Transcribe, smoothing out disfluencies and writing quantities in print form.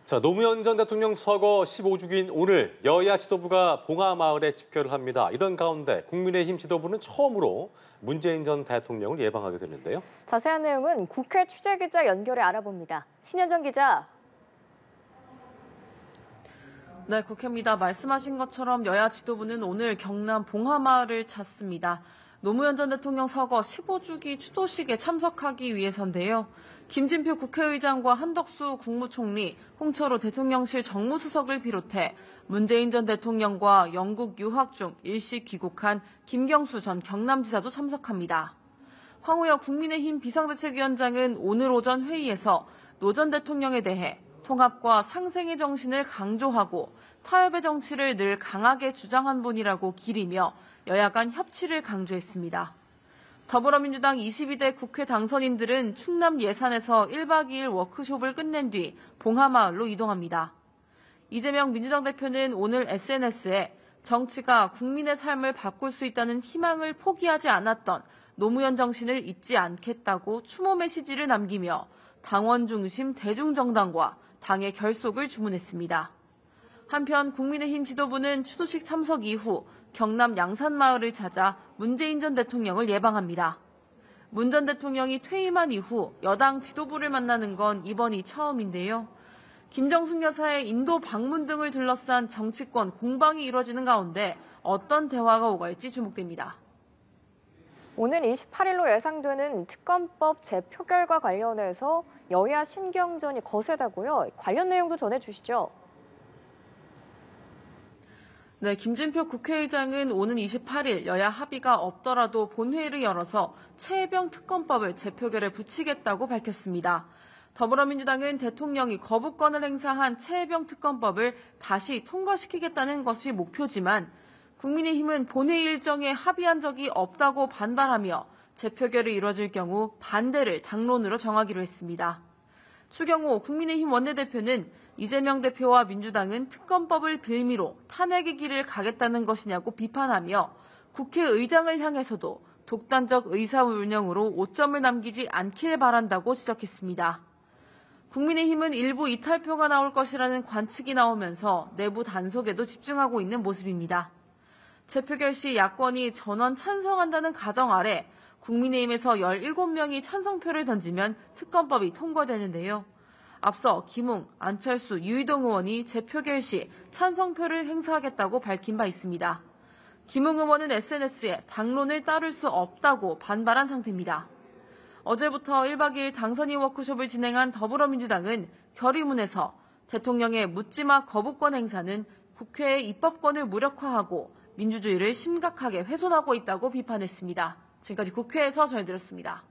자, 노무현 전 대통령 서거 15주기인 오늘 여야 지도부가 봉하마을에 집결을 합니다. 이런 가운데 국민의힘 지도부는 처음으로 문재인 전 대통령을 예방하게 됐는데요. 자세한 내용은 국회 취재기자 연결해 알아봅니다. 신현정 기자. 네, 국회입니다. 말씀하신 것처럼 여야 지도부는 오늘 경남 봉하마을을 찾습니다. 노무현 전 대통령 서거 15주기 추도식에 참석하기 위해서인데요. 김진표 국회의장과 한덕수 국무총리, 홍철호 대통령실 정무수석을 비롯해 문재인 전 대통령과 영국 유학 중 일시 귀국한 김경수 전 경남지사도 참석합니다. 황우여 국민의힘 비상대책위원장은 오늘 오전 회의에서 노 전 대통령에 대해 통합과 상생의 정신을 강조하고 타협의 정치를 늘 강하게 주장한 분이라고 기리며 여야 간 협치를 강조했습니다. 더불어민주당 22대 국회 당선인들은 충남 예산에서 1박 2일 워크숍을 끝낸 뒤 봉하마을로 이동합니다. 이재명 민주당 대표는 오늘 SNS에 정치가 국민의 삶을 바꿀 수 있다는 희망을 포기하지 않았던 노무현 정신을 잊지 않겠다고 추모 메시지를 남기며 당원 중심 대중정당과 당의 결속을 주문했습니다. 한편 국민의힘 지도부는 추도식 참석 이후 경남 양산마을을 찾아 문재인 전 대통령을 예방합니다. 문 전 대통령이 퇴임한 이후 여당 지도부를 만나는 건 이번이 처음인데요. 김정숙 여사의 인도 방문 등을 둘러싼 정치권 공방이 이뤄지는 가운데 어떤 대화가 오갈지 주목됩니다. 오는 28일로 예상되는 특검법 재표결과 관련해서 여야 신경전이 거세다고요. 관련 내용도 전해주시죠. 네, 김진표 국회의장은 오는 28일 여야 합의가 없더라도 본회의를 열어서 최혜병 특검법을 재표결에 붙이겠다고 밝혔습니다. 더불어민주당은 대통령이 거부권을 행사한 최혜병 특검법을 다시 통과시키겠다는 것이 목표지만 국민의힘은 본회의 일정에 합의한 적이 없다고 반발하며 재표결이 이뤄질 경우 반대를 당론으로 정하기로 했습니다. 추경호 국민의힘 원내대표는 이재명 대표와 민주당은 특검법을 빌미로 탄핵의 길을 가겠다는 것이냐고 비판하며 국회의장을 향해서도 독단적 의사운영으로 오점을 남기지 않길 바란다고 지적했습니다. 국민의힘은 일부 이탈표가 나올 것이라는 관측이 나오면서 내부 단속에도 집중하고 있는 모습입니다. 재표결 시 야권이 전원 찬성한다는 가정 아래 국민의힘에서 17명이 찬성표를 던지면 특검법이 통과되는데요. 앞서 김웅, 안철수, 유이동 의원이 재표결 시 찬성표를 행사하겠다고 밝힌 바 있습니다. 김웅 의원은 SNS에 당론을 따를 수 없다고 반발한 상태입니다. 어제부터 1박 2일 당선인 워크숍을 진행한 더불어민주당은 결의문에서 대통령의 묻지마 거부권 행사는 국회의 입법권을 무력화하고 민주주의를 심각하게 훼손하고 있다고 비판했습니다. 지금까지 국회에서 전해드렸습니다.